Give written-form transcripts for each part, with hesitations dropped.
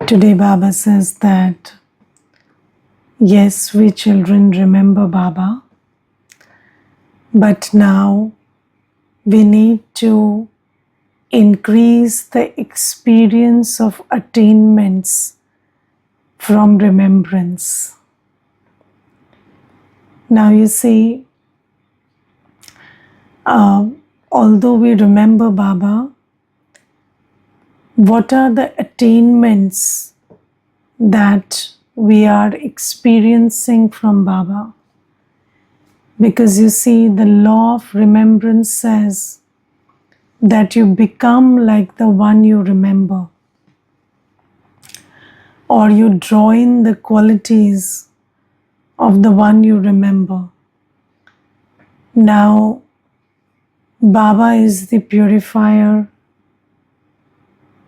Today Baba says that yes, we children remember Baba, but now we need to increase the experience of attainments from remembrance. Now you see, although we remember Baba, what are the attainments that we are experiencing from Baba? Because you see, the law of remembrance says that you become like the one you remember, or you draw in the qualities of the one you remember. Now, Baba is the purifier.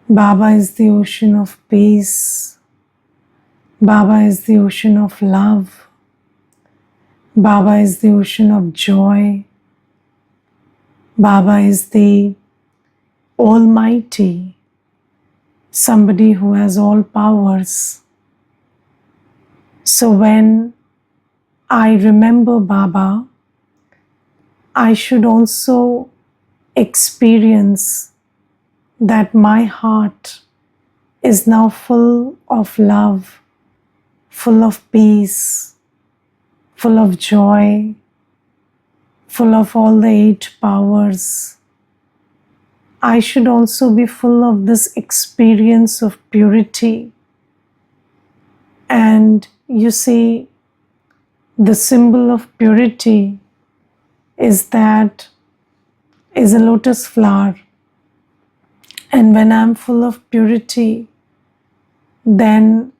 Baba is the ocean of peace. Baba is the ocean of love. Baba is the ocean of joy. Baba is the Almighty, somebody who has all powers. So when I remember Baba, I should also experience that my heart is now full of love, full of peace, full of joy, full of all the 8 powers. I should also be full of this experience of purity. And you see, the symbol of purity is a lotus flower. And when I'm full of purity, then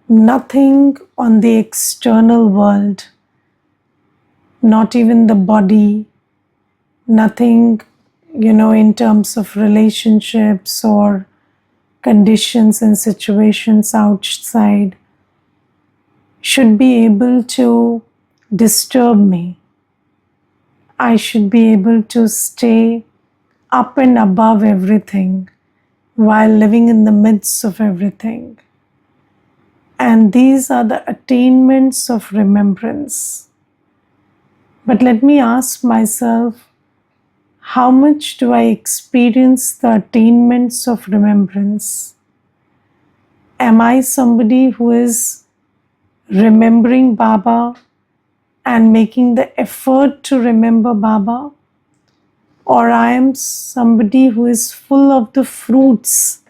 nothing on the external world, not even the body, nothing, in terms of relationships or conditions and situations outside, should be able to disturb me. I should be able to stay up and above everything while living in the midst of everything. And these are the attainments of remembrance. But let me ask myself, how much do I experience the attainments of remembrance? Am I somebody who is remembering Baba and making the effort to remember Baba? Or I am somebody who is full of the fruits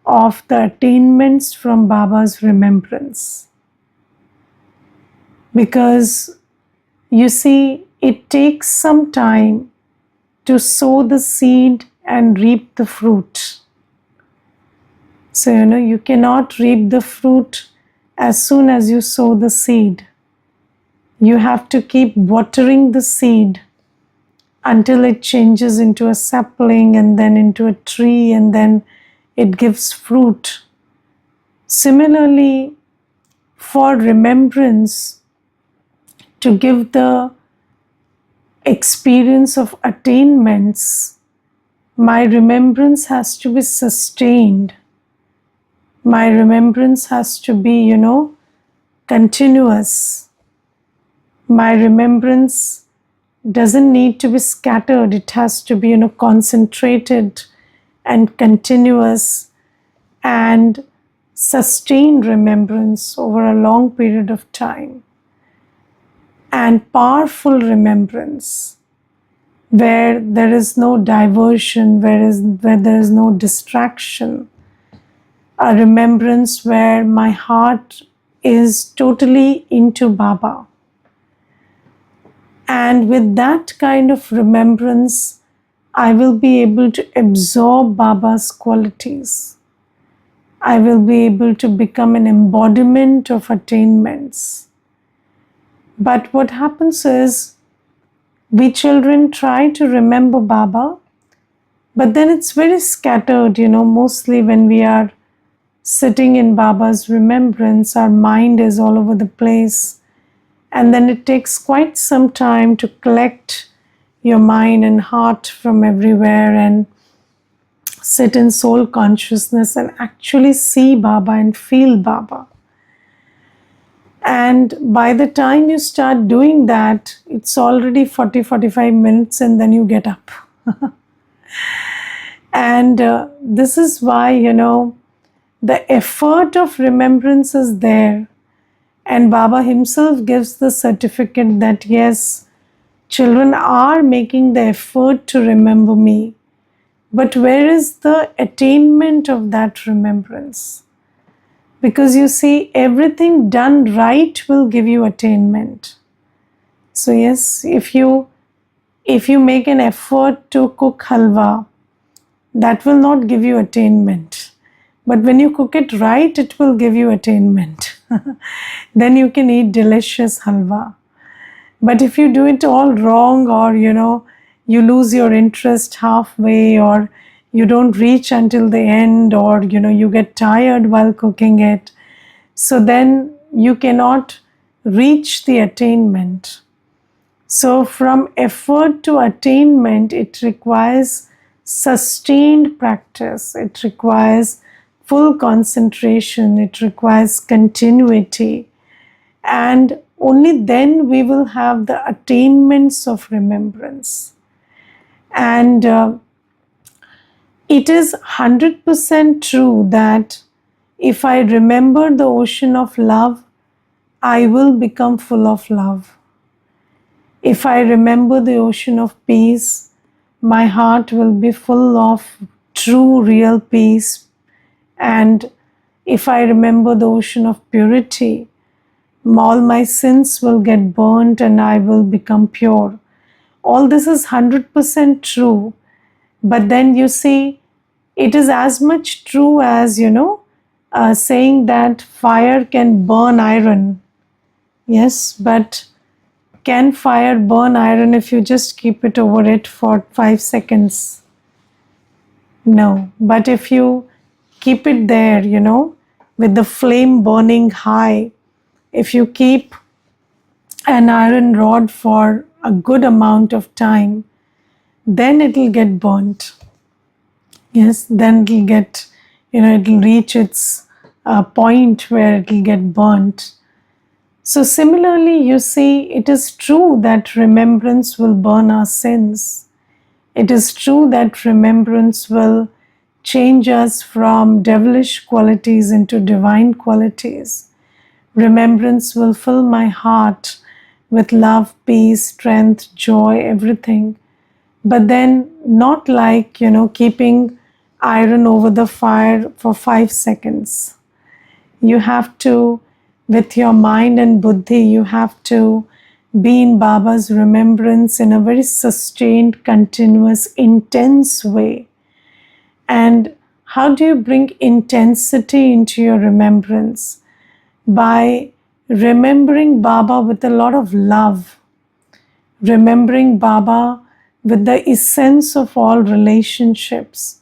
of the attainments from Baba's remembrance? Because you see, it takes some time to sow the seed and reap the fruit. So, you cannot reap the fruit as soon as you sow the seed. You have to keep watering the seed until it changes into a sapling and then into a tree and then it gives fruit. Similarly, for remembrance to give the experience of attainments, my remembrance has to be sustained. My remembrance has to be, continuous. My remembrance doesn't need to be scattered. It has to be, concentrated and continuous and sustained remembrance over a long period of time. And powerful remembrance, where there is no diversion, where there is no distraction. A remembrance where my heart is totally into Baba. And with that kind of remembrance, I will be able to absorb Baba's qualities. I will be able to become an embodiment of attainments. But what happens is, we children try to remember Baba, but then it's very scattered, mostly when we are sitting in Baba's remembrance, our mind is all over the place. And then it takes quite some time to collect your mind and heart from everywhere and sit in soul consciousness and actually see Baba and feel Baba. And by the time you start doing that, it's already 40-45 minutes and then you get up. And this is why, the effort of remembrance is there. And Baba himself gives the certificate that yes, children are making the effort to remember me. But where is the attainment of that remembrance? Because you see, everything done right will give you attainment. So yes, if you make an effort to cook halwa, that will not give you attainment. But when you cook it right, it will give you attainment. Then you can eat delicious halwa. But if you do it all wrong, or you lose your interest halfway, or you don't reach until the end, or you get tired while cooking it, so then you cannot reach the attainment. So from effort to attainment, it requires sustained practice, it requires full concentration, it requires continuity, and only then we will have the attainments of remembrance. And it is 100% true that if I remember the ocean of love, I will become full of love. If I remember the ocean of peace, my heart will be full of true, real peace. And if I remember the ocean of purity, all my sins will get burnt and I will become pure. All this is 100% true. But then you see, it is as much true as, saying that fire can burn iron. Yes, but can fire burn iron if you just keep it over it for 5 seconds? No. But if you keep it there, with the flame burning high, if you keep an iron rod for a good amount of time, then it will get burnt. Yes, then it will get, it will reach its point where it will get burnt. So similarly, you see, it is true that remembrance will burn our sins. It is true that remembrance will change us from devilish qualities into divine qualities. Remembrance will fill my heart with love, peace, strength, joy, everything. But then not like, keeping iron over the fire for 5 seconds. You have to, with your mind and buddhi, you have to be in Baba's remembrance in a very sustained, continuous, intense way. And how do you bring intensity into your remembrance? By remembering Baba with a lot of love, remembering Baba with the essence of all relationships.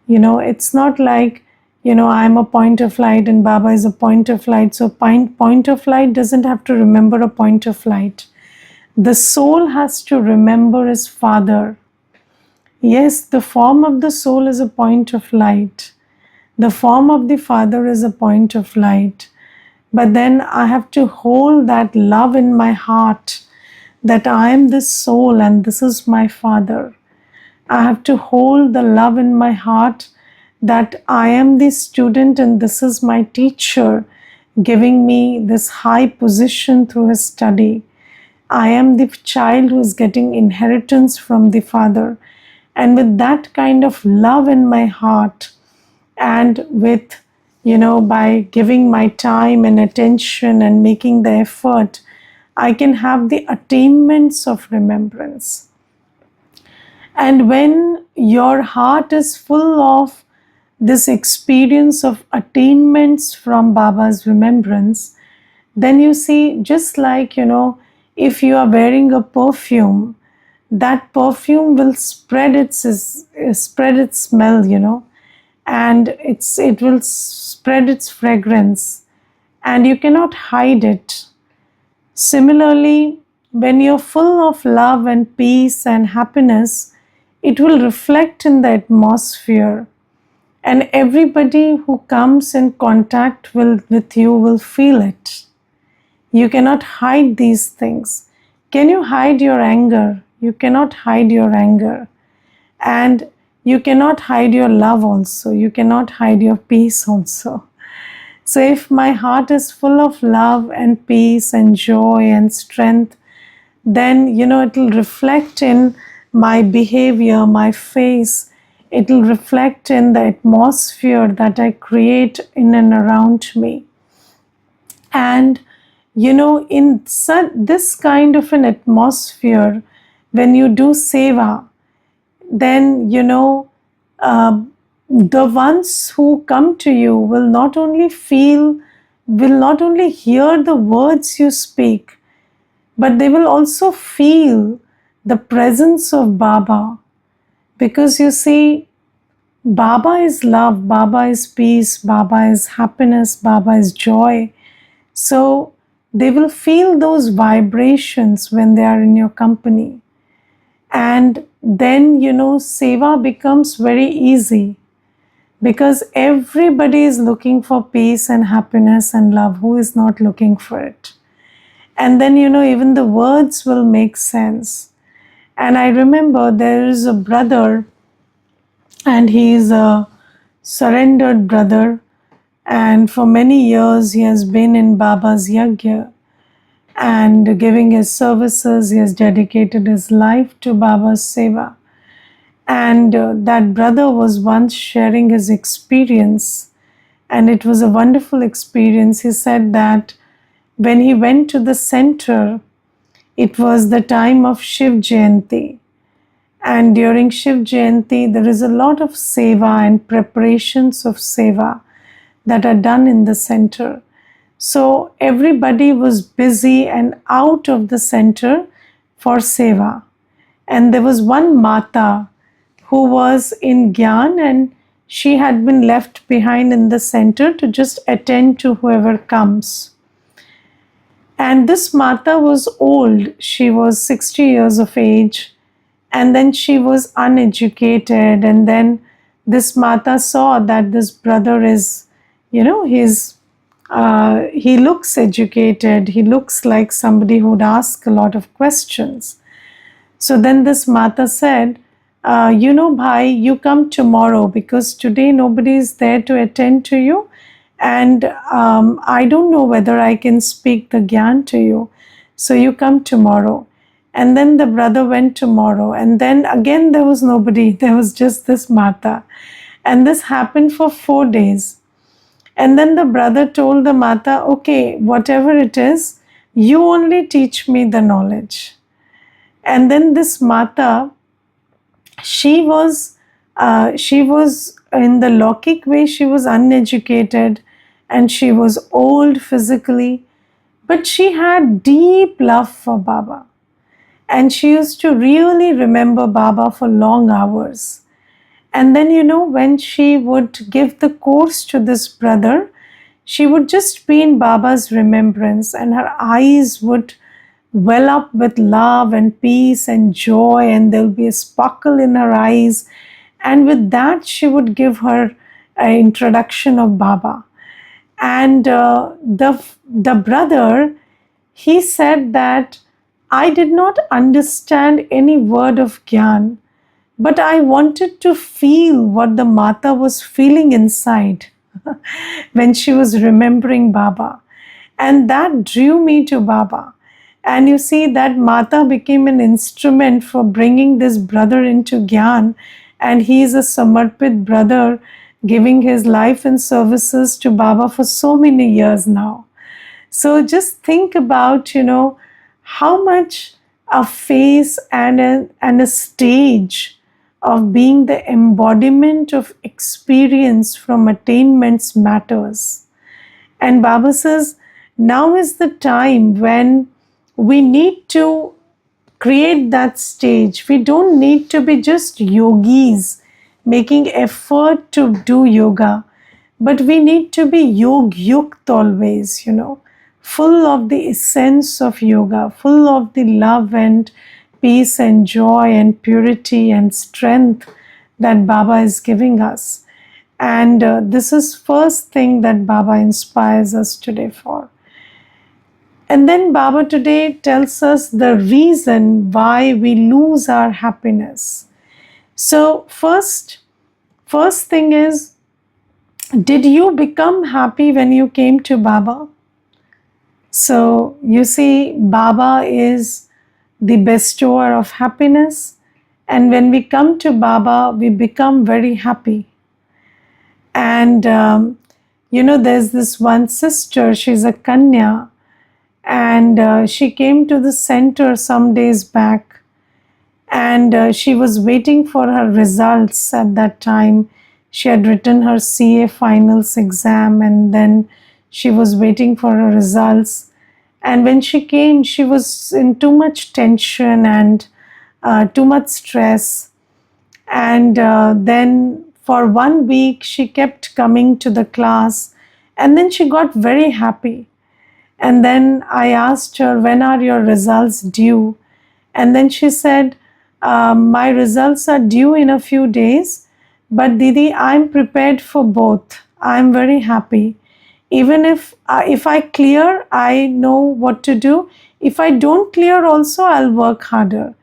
It's not like, I'm a point of light and Baba is a point of light. So point of light doesn't have to remember a point of light. The soul has to remember his father. Yes, the form of the soul is a point of light. The form of the father is a point of light. But then I have to hold that love in my heart, that I am this soul and this is my father. I have to hold the love in my heart that I am the student and this is my teacher, giving me this high position through his study. I am the child who is getting inheritance from the father. And with that kind of love in my heart, and with, by giving my time and attention and making the effort, I can have the attainments of remembrance. And when your heart is full of this experience of attainments from Baba's remembrance, then you see, just like, if you are wearing a perfume, that perfume will spread its smell, and it will spread its fragrance, and you cannot hide it. Similarly, when you're full of love and peace and happiness, it will reflect in the atmosphere. And everybody who comes in contact with you will feel it. You cannot hide these things. Can you hide your anger? You cannot hide your anger. And you cannot hide your love also. You cannot hide your peace also. So if my heart is full of love and peace and joy and strength, then it will reflect in my behavior, my face. It will reflect in the atmosphere that I create in and around me. And in this kind of an atmosphere, when you do seva, then the ones who come to you will not only hear the words you speak, but they will also feel the presence of Baba. Because you see, Baba is love, Baba is peace, Baba is happiness, Baba is joy. So they will feel those vibrations when they are in your company. And then, seva becomes very easy, because everybody is looking for peace and happiness and love. Who is not looking for it? And then, even the words will make sense. And I remember there is a brother, and he is a surrendered brother. And for many years, he has been in Baba's yajna and giving his services. He has dedicated his life to Baba's seva. And that brother was once sharing his experience, and it was a wonderful experience. He said that when he went to the center, it was the time of Shiv Jayanti. And during Shiv Jayanti, there is a lot of seva and preparations of seva that are done in the center. So everybody was busy and out of the center for seva. And there was one Mata who was in Gyan, and she had been left behind in the center to just attend to whoever comes. And this Mata was old. She was 60 years of age, and then she was uneducated. And then this Mata saw that this brother is, he looks educated. He looks like somebody who would ask a lot of questions. So then this Mata said, Bhai, you come tomorrow, because today nobody is there to attend to you. And I don't know whether I can speak the Gyan to you. So you come tomorrow. And then the brother went tomorrow. And then again there was nobody. There was just this Mata. And this happened for 4 days. And then the brother told the Mata, okay, whatever it is, you only teach me the knowledge. And then this Mata, she was in the Lokik way, she was uneducated and she was old physically, but she had deep love for Baba. And she used to really remember Baba for long hours. And then, when she would give the course to this brother, she would just be in Baba's remembrance, and her eyes would well up with love and peace and joy, and there'll be a sparkle in her eyes. And with that, she would give her introduction of Baba. And the brother, he said that I did not understand any word of Gyan, but I wanted to feel what the Mata was feeling inside when she was remembering Baba. And that drew me to Baba. And you see, that Mata became an instrument for bringing this brother into Gyan. And he is a Samarpit brother, giving his life and services to Baba for so many years now. So just think about, how much a face and a stage of being the embodiment of experience from attainments matters. And Baba says, now is the time when we need to create that stage. We don't need to be just yogis making effort to do yoga, but we need to be yog-yukt always, full of the essence of yoga, full of the love and peace and joy and purity and strength that Baba is giving us. And this is first thing that Baba inspires us today for. And then Baba today tells us the reason why we lose our happiness. So first thing is, did you become happy when you came to Baba? So you see, Baba is the bestower of happiness, and when we come to Baba, we become very happy. And there's this one sister, she's a Kanya, and she came to the center some days back, and she was waiting for her results at that time. She had written her CA finals exam, and then she was waiting for her results. And when she came, she was in too much tension and too much stress. And then for 1 week, she kept coming to the class, and then she got very happy. And then I asked her, when are your results due? And then she said, my results are due in a few days, but Didi, I'm prepared for both. I'm very happy. Even if I clear, I know what to do. If I don't clear also, I'll work harder.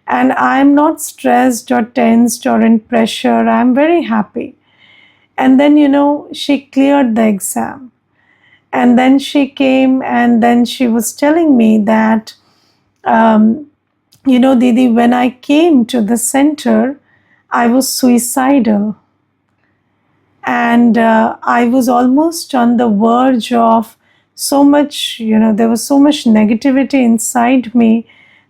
And I'm not stressed or tensed or in pressure. I'm very happy. And then, she cleared the exam. And then she came and then she was telling me that, Didi, when I came to the center, I was suicidal. And I was almost on the verge of so much, there was so much negativity inside me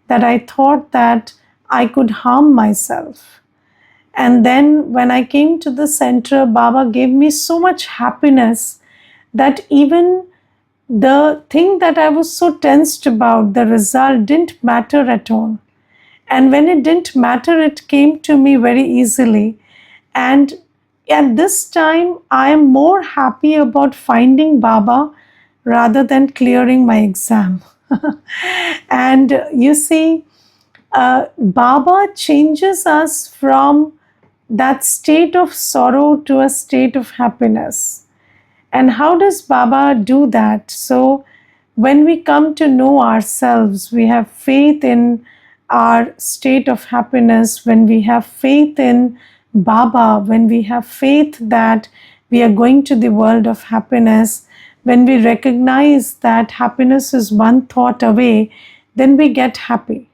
that I thought that I could harm myself. And then when I came to the center, Baba gave me so much happiness that even the thing that I was so tensed about, the result, didn't matter at all. And when it didn't matter, it came to me very easily. And at this time, I am more happy about finding Baba rather than clearing my exam. And you see, Baba changes us from that state of sorrow to a state of happiness. And how does Baba do that? So, when we come to know ourselves, we have faith in our state of happiness, when we have faith in Baba, when we have faith that we are going to the world of happiness, when we recognize that happiness is one thought away, then we get happy.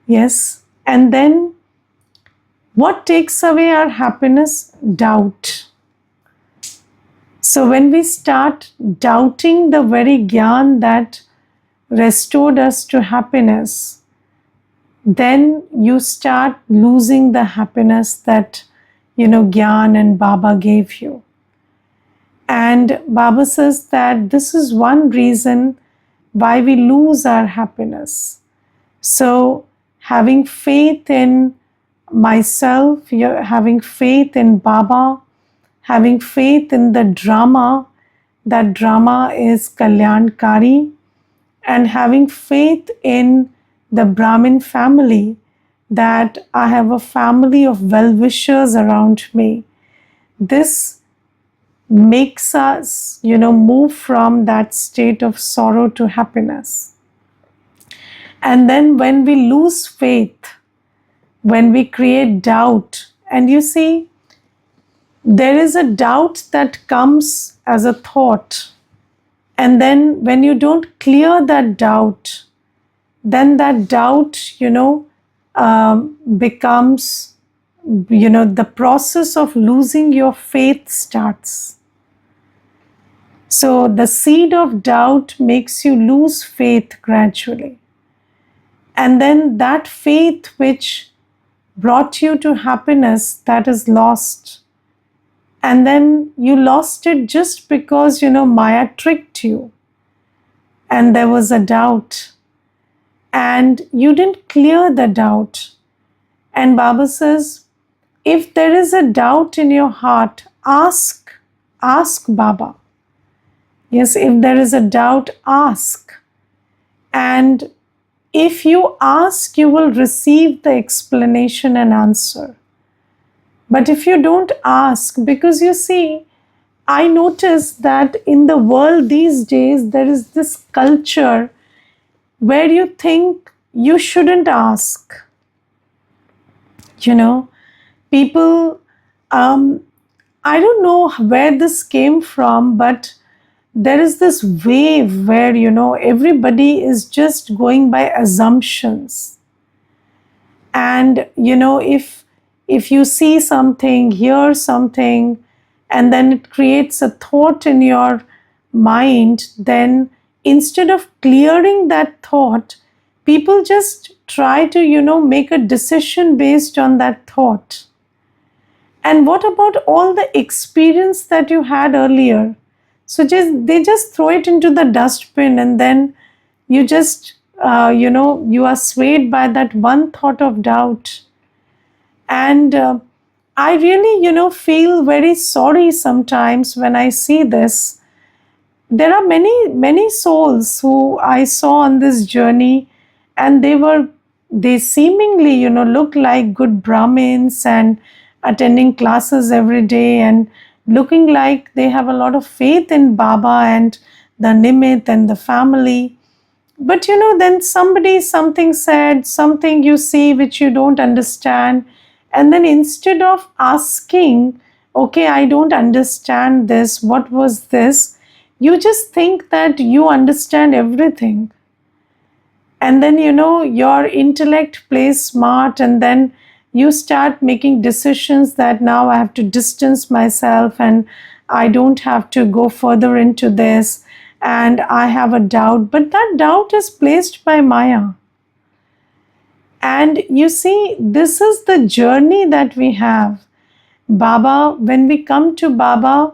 Yes. And then what takes away our happiness? Doubt. So when we start doubting the very Gyan that restored us to happiness, then you start losing the happiness that, Gyan and Baba gave you. And Baba says that this is one reason why we lose our happiness. So having faith in myself, having faith in Baba, having faith in the drama, that drama is Kalyankari, and having faith in the Brahmin family, that I have a family of well-wishers around me. This makes us, move from that state of sorrow to happiness. And then when we lose faith, when we create doubt, and you see, there is a doubt that comes as a thought. And then when you don't clear that doubt, then that doubt, becomes, the process of losing your faith starts. So the seed of doubt makes you lose faith gradually. And then that faith which brought you to happiness, that is lost. And then you lost it just because, Maya tricked you. And there was a doubt. And you didn't clear the doubt. And Baba says, if there is a doubt in your heart, ask Baba. Yes, if there is a doubt, ask. And if you ask, you will receive the explanation and answer. But if you don't ask, because you see, I notice that in the world these days, there is this culture where you think you shouldn't ask. You know, people, um, I don't know where this came from, but there is this wave where, everybody is just going by assumptions. And if you see something, hear something, and then it creates a thought in your mind, then instead of clearing that thought, people just try to make a decision based on that thought. And what about all the experience that you had earlier? So they just throw it into the dustbin, and then you just you are swayed by that one thought of doubt. And I really feel very sorry sometimes when I see this. There are many souls who I saw on this journey, and they seemingly look like good Brahmins and attending classes every day and looking like they have a lot of faith in Baba and the Nimit and the family. But then something said, something you see which you don't understand, and then instead of asking, okay, I don't understand this, what was this, you just think that you understand everything. And then your intellect plays smart, and then you start making decisions that now I have to distance myself, and I don't have to go further into this, and I have a doubt, but that doubt is placed by Maya. And you see, this is the journey that we have. Baba, when we come to Baba,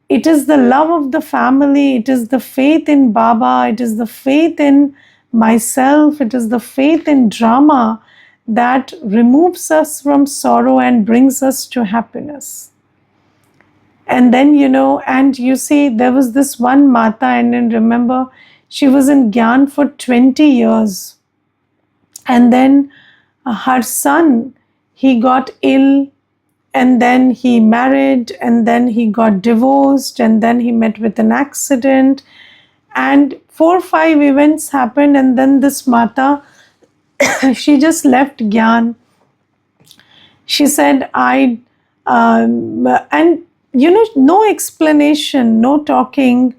it is the love of the family, it is the faith in Baba, it is the faith in myself, it is the faith in drama that removes us from sorrow and brings us to happiness. And then, and you see, there was this one Mata, and then remember, she was in Gyan for 20 years. And then her son, he got ill, and then he married, and then he got divorced, and then he met with an accident, and 4 or 5 events happened, and then this Mata, she just left Gyan. She said, and no explanation, no talking,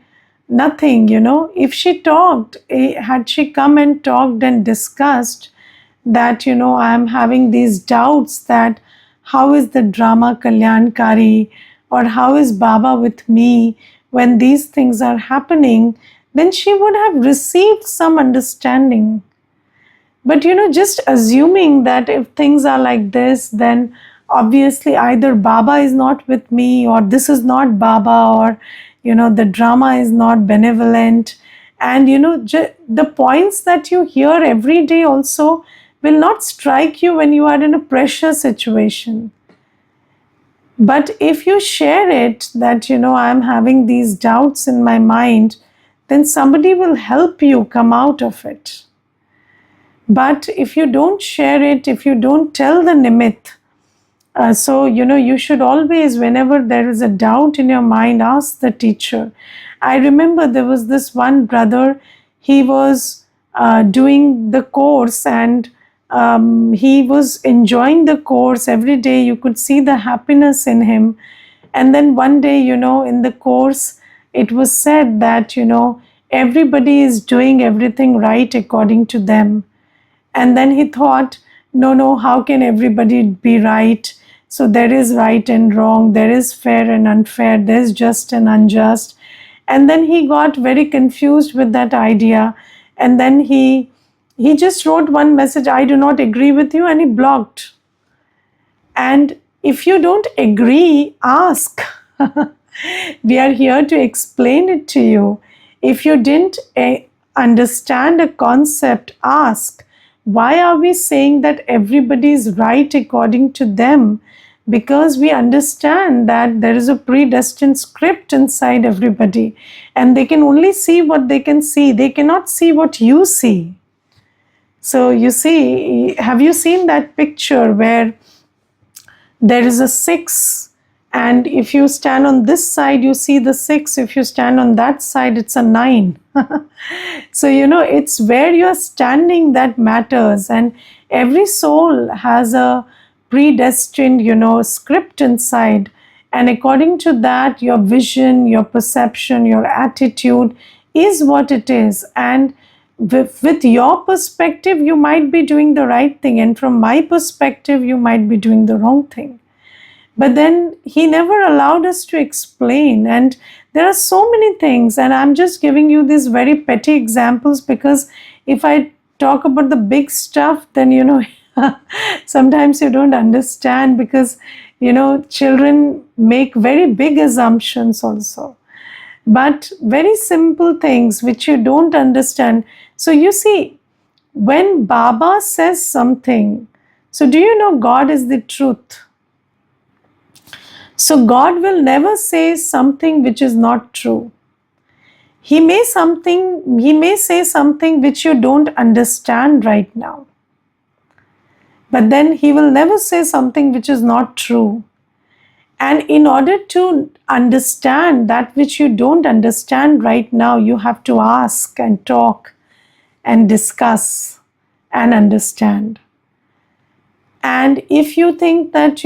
nothing. If she talked, had she come and talked and discussed that, I am having these doubts that how is the drama Kalyankari, or how is Baba with me when these things are happening, then she would have received some understanding. But just assuming that if things are like this, then obviously either Baba is not with me, or this is not Baba, or the drama is not benevolent. And the points that you hear every day also will not strike you when you are in a pressure situation. But if you share it that I'm having these doubts in my mind, then somebody will help you come out of it. But if you don't share it, if you don't tell the Nimit, so you should always, whenever there is a doubt in your mind, ask the teacher. I remember there was this one brother, he was doing the course, and he was enjoying the course every day. You could see the happiness in him. And then one day, in the course, it was said that, everybody is doing everything right according to them. And then he thought, no, how can everybody be right? So there is right and wrong, there is fair and unfair, there's just and unjust. And then he got very confused with that idea. And then he just wrote one message, I do not agree with you, and he blocked. And if you don't agree, ask. We are here to explain it to you. If you didn't understand a concept, ask. Why are we saying that everybody is right according to them? Because we understand that there is a predestined script inside everybody, and they can only see what they can see. They cannot see what you see. So you see, have you seen that picture where there is a 6, and if you stand on this side you see the 6, if you stand on that side it's a 9. So it's where you're standing that matters, and every soul has a predestined script inside, and according to that your vision, your perception, your attitude is what it is. And with your perspective you might be doing the right thing, and from my perspective you might be doing the wrong thing. But then he never allowed us to explain, and there are so many things, and I'm just giving you these very petty examples because if I talk about the big stuff, then sometimes you don't understand, because children make very big assumptions also, but very simple things which you don't understand. So you see, when Baba says something, so do you know God is the truth? So God will never say something which is not true. He may say something which you don't understand right now, but then he will never say something which is not true. And in order to understand that which you don't understand right now, you have to ask and talk and discuss and understand. And if you think that,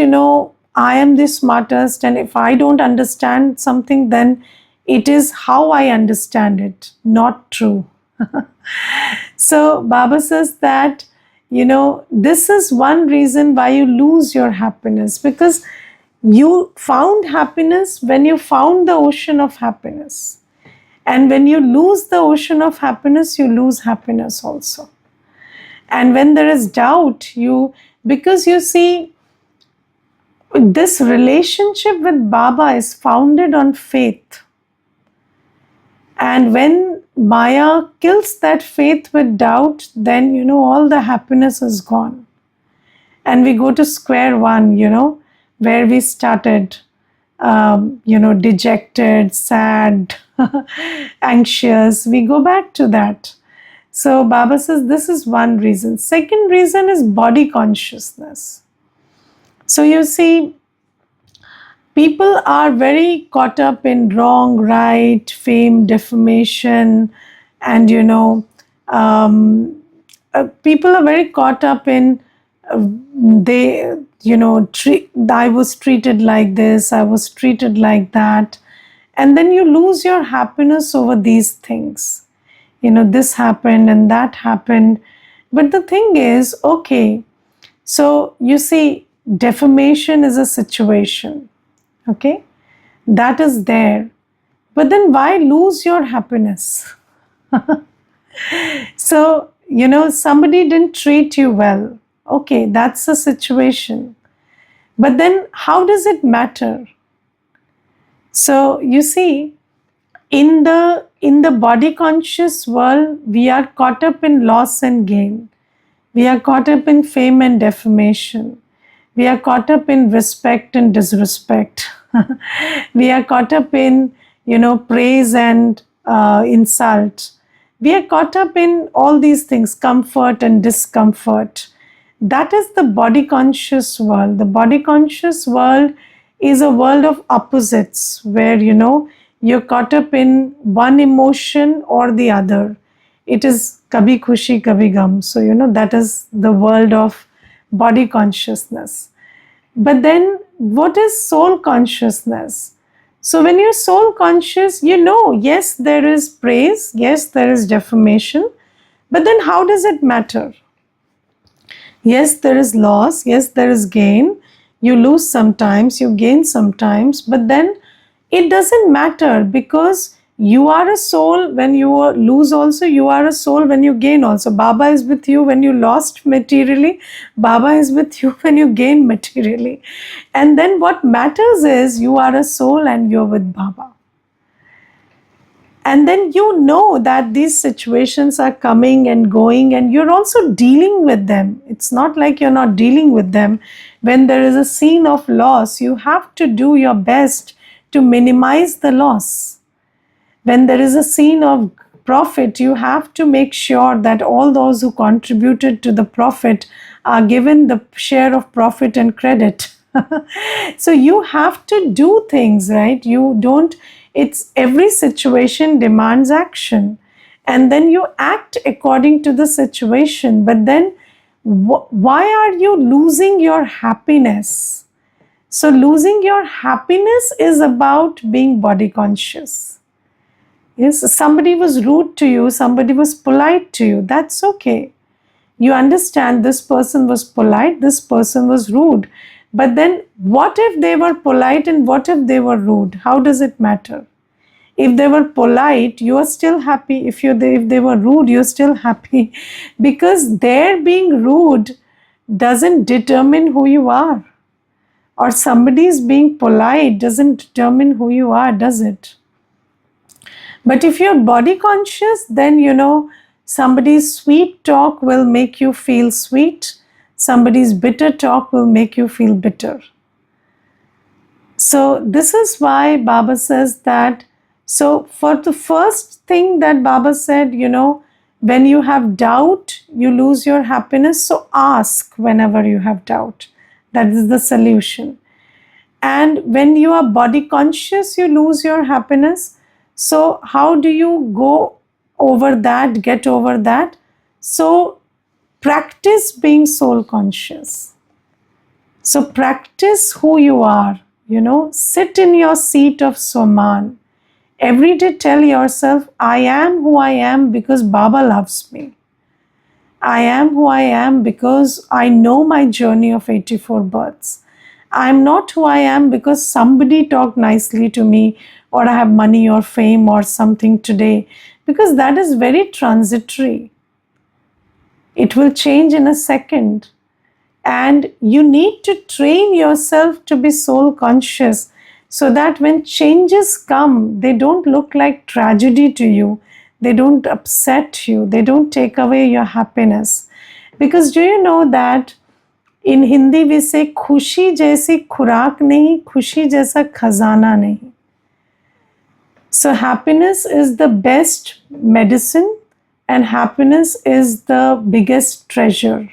I am the smartest, and if I don't understand something, then it is how I understand it, not true. So Baba says that, this is one reason why you lose your happiness, because you found happiness when you found the ocean of happiness. And when you lose the ocean of happiness, you lose happiness also. And when there is doubt, because you see, this relationship with Baba is founded on faith. And when Maya kills that faith with doubt, then, all the happiness is gone. And we go to square one, where we started, dejected, sad, anxious. We go back to that. So Baba says this is one reason. Second reason is body consciousness. So you see, people are very caught up in wrong, right, fame, defamation, and people are very caught up in I was treated like this, I was treated like that, and then you lose your happiness over these things. This happened and that happened. But the thing is, okay, so you see, defamation is a situation, okay, that is there, but then why lose your happiness? So somebody didn't treat you well, okay, that's a situation, but then how does it matter? So you see, in the body conscious world, we are caught up in loss and gain, we are caught up in fame and defamation, we are caught up in respect and disrespect. We are caught up in, praise and insult. We are caught up in all these things, comfort and discomfort. That is the body conscious world. The body conscious world is a world of opposites, where, you're caught up in one emotion or the other. It is kabhi khushi, kabhi gum. So, that is the world of body consciousness. But then what is soul consciousness? So when you're soul conscious, yes, there is praise, yes, there is defamation, but then how does it matter? Yes, there is loss, yes, there is gain. You lose sometimes, you gain sometimes, but then it doesn't matter, because you are a soul when you lose also, you are a soul when you gain also. Baba is with you when you lost materially, Baba is with you when you gain materially. And then what matters is you are a soul and you're with Baba. And then that these situations are coming and going, and you're also dealing with them. It's not like you're not dealing with them. When there is a scene of loss, you have to do your best to minimize the loss. When there is a scene of profit, you have to make sure that all those who contributed to the profit are given the share of profit and credit. So you have to do things, right? You don't, it's every situation demands action. And then you act according to the situation. But then why are you losing your happiness? So losing your happiness is about being body conscious. Yes, somebody was rude to you, somebody was polite to you, that's okay. You understand this person was polite, this person was rude. But then what if they were polite and what if they were rude? How does it matter? If they were polite, you are still happy. If they were rude, you're still happy. Because their being rude doesn't determine who you are. Or somebody's being polite doesn't determine who you are, does it? But if you're body conscious, then somebody's sweet talk will make you feel sweet. Somebody's bitter talk will make you feel bitter. So this is why Baba says that. So for the first thing that Baba said, when you have doubt, you lose your happiness. So ask whenever you have doubt. That is the solution. And when you are body conscious, you lose your happiness. So how do you go over that, get over that? So practice being soul conscious. So practice who you are, sit in your seat of Swaman. Every day tell yourself, I am who I am because Baba loves me. I am who I am because I know my journey of 84 births. I'm not who I am because somebody talked nicely to me or I have money or fame or something today, because that is very transitory. It will change in a second. And you need to train yourself to be soul conscious so that when changes come, they don't look like tragedy to you. They don't upset you. They don't take away your happiness. Because do you know that in Hindi we say, खुशी जैसी खुराक नहीं, खुशी जैसा खजाना नहीं. So happiness is the best medicine and happiness is the biggest treasure.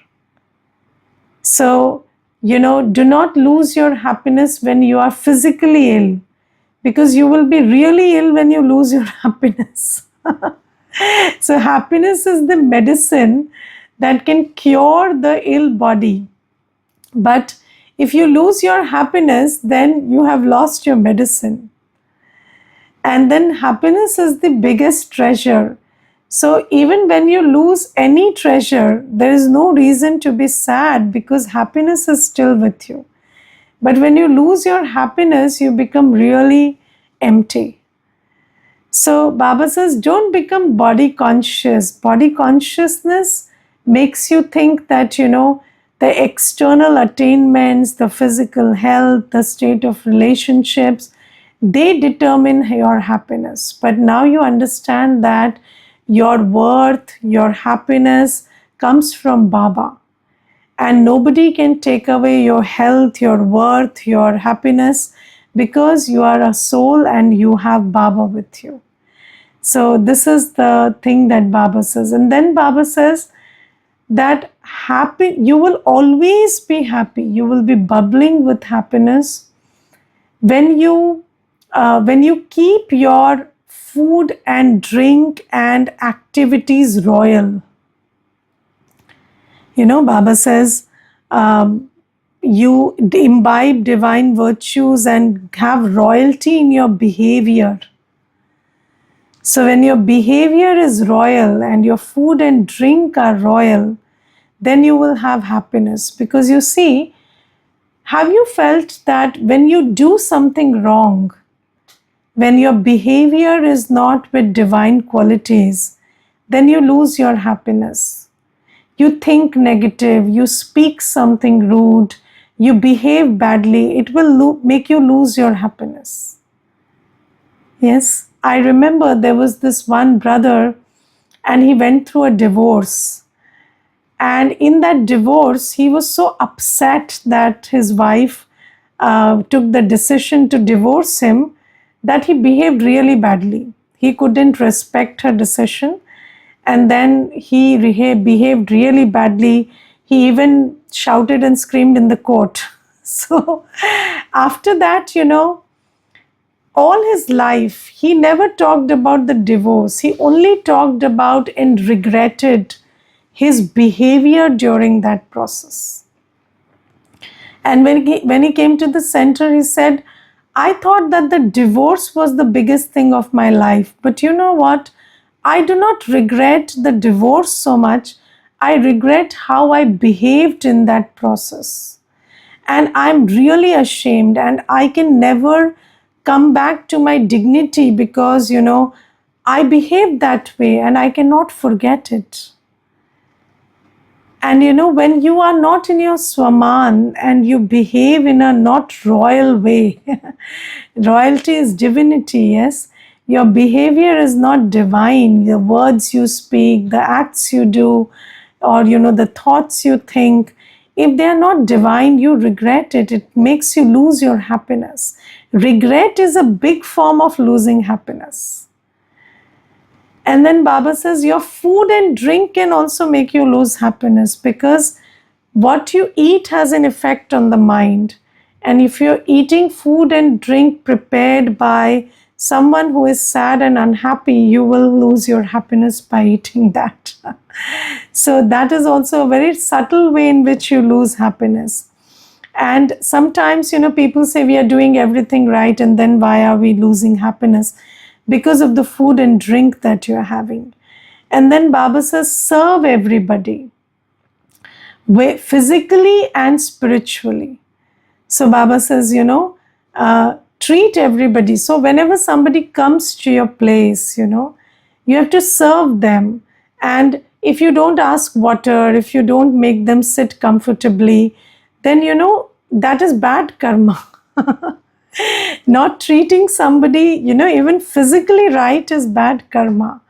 So, do not lose your happiness when you are physically ill, because you will be really ill when you lose your happiness. So happiness is the medicine that can cure the ill body. But if you lose your happiness, then you have lost your medicine. And then happiness is the biggest treasure. So even when you lose any treasure, there is no reason to be sad because happiness is still with you. But when you lose your happiness, you become really empty. So Baba says, don't become body conscious. Body consciousness makes you think that, the external attainments, the physical health, the state of relationships, they determine your happiness. But now you understand that your worth, your happiness comes from Baba. And nobody can take away your health, your worth, your happiness, because you are a soul and you have Baba with you. So this is the thing that Baba says. And then Baba says that you will always be happy. You will be bubbling with happiness when you keep your food and drink and activities royal. Baba says, you imbibe divine virtues and have royalty in your behavior. So when your behavior is royal and your food and drink are royal, then you will have happiness. Because you see, have you felt that when you do something wrong, when your behavior is not with divine qualities, then you lose your happiness. You think negative, you speak something rude, you behave badly, it will make you lose your happiness. Yes, I remember there was this one brother and he went through a divorce. And in that divorce, he was so upset that his wife took the decision to divorce him that he behaved really badly. He couldn't respect her decision. And then he behaved really badly. He even shouted and screamed in the court. So after that, all his life, he never talked about the divorce. He only talked about and regretted his behavior during that process. And when he came to the center, he said, I thought that the divorce was the biggest thing of my life. But you know what? I do not regret the divorce so much. I regret how I behaved in that process. And I'm really ashamed, and I can never come back to my dignity because, I behaved that way and I cannot forget it. And when you are not in your Swaman and you behave in a not royal way, royalty is divinity, yes? Your behavior is not divine. The words you speak, the acts you do, or the thoughts you think, if they are not divine, you regret it. It makes you lose your happiness. Regret is a big form of losing happiness. And then Baba says your food and drink can also make you lose happiness, because what you eat has an effect on the mind. And if you're eating food and drink prepared by someone who is sad and unhappy, you will lose your happiness by eating that. So that is also a very subtle way in which you lose happiness. And sometimes, people say we are doing everything right, and then why are we losing happiness? Because of the food and drink that you're having. And then Baba says, serve everybody, physically and spiritually. So Baba says, treat everybody. So whenever somebody comes to your place, you have to serve them. And if you don't ask water, if you don't make them sit comfortably, then, that is bad karma. Not treating somebody, even physically right is bad karma.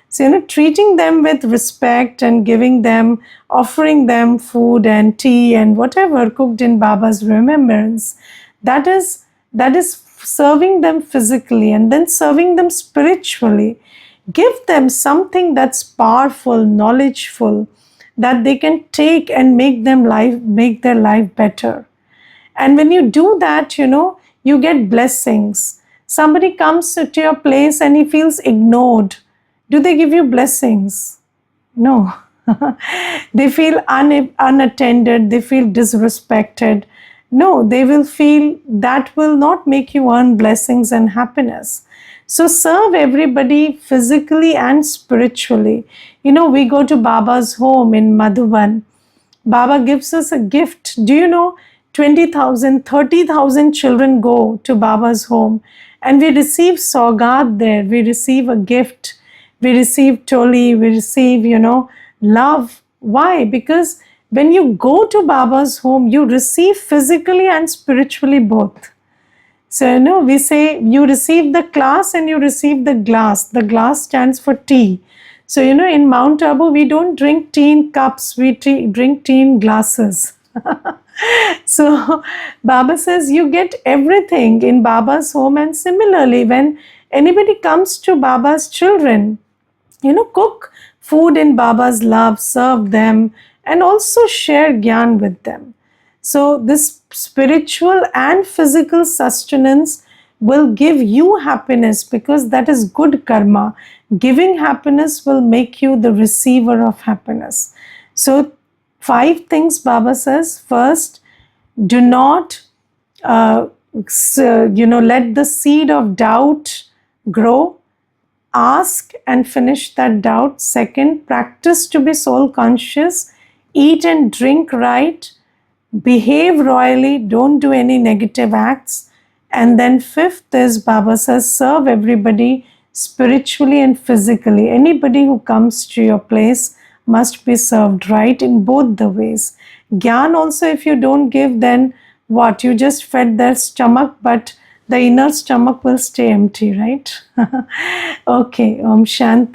So, treating them with respect and giving them, offering them food and tea and whatever cooked in Baba's remembrance, that is serving them physically, and then serving them spiritually. Give them something that's powerful, knowledgeful, that they can take and make their life better. And when you do that, you get blessings. Somebody comes to your place and he feels ignored. Do they give you blessings? No. They feel unattended. They feel disrespected. No, they will feel that will not make you earn blessings and happiness. So serve everybody physically and spiritually. We go to Baba's home in Madhuban. Baba gives us a gift. Do you know, 20,000, 30,000 children go to Baba's home, and we receive saugat there. We receive a gift. We receive toli. We receive, love. Why? Because when you go to Baba's home, you receive physically and spiritually both. So, we say you receive the class and you receive the glass. The glass stands for tea. So, in Mount Abu, we don't drink tea in cups, we drink tea in glasses. So, Baba says you get everything in Baba's home. And similarly, when anybody comes to Baba's children, cook food in Baba's love, serve them, and also share gyan with them. So, this spiritual and physical sustenance will give you happiness, because that is good karma. Giving happiness will make you the receiver of happiness. So, 5 things Baba says. First, do not, let the seed of doubt grow. Ask and finish that doubt. Second, practice to be soul conscious. Eat and drink right. Behave royally. Don't do any negative acts. And then 5th is, Baba says, serve everybody spiritually and physically. Anybody who comes to your place must be served right in both the ways. Gyan also, if you don't give, then what? You just fed their stomach, but the inner stomach will stay empty, right? Okay, Om Shanti.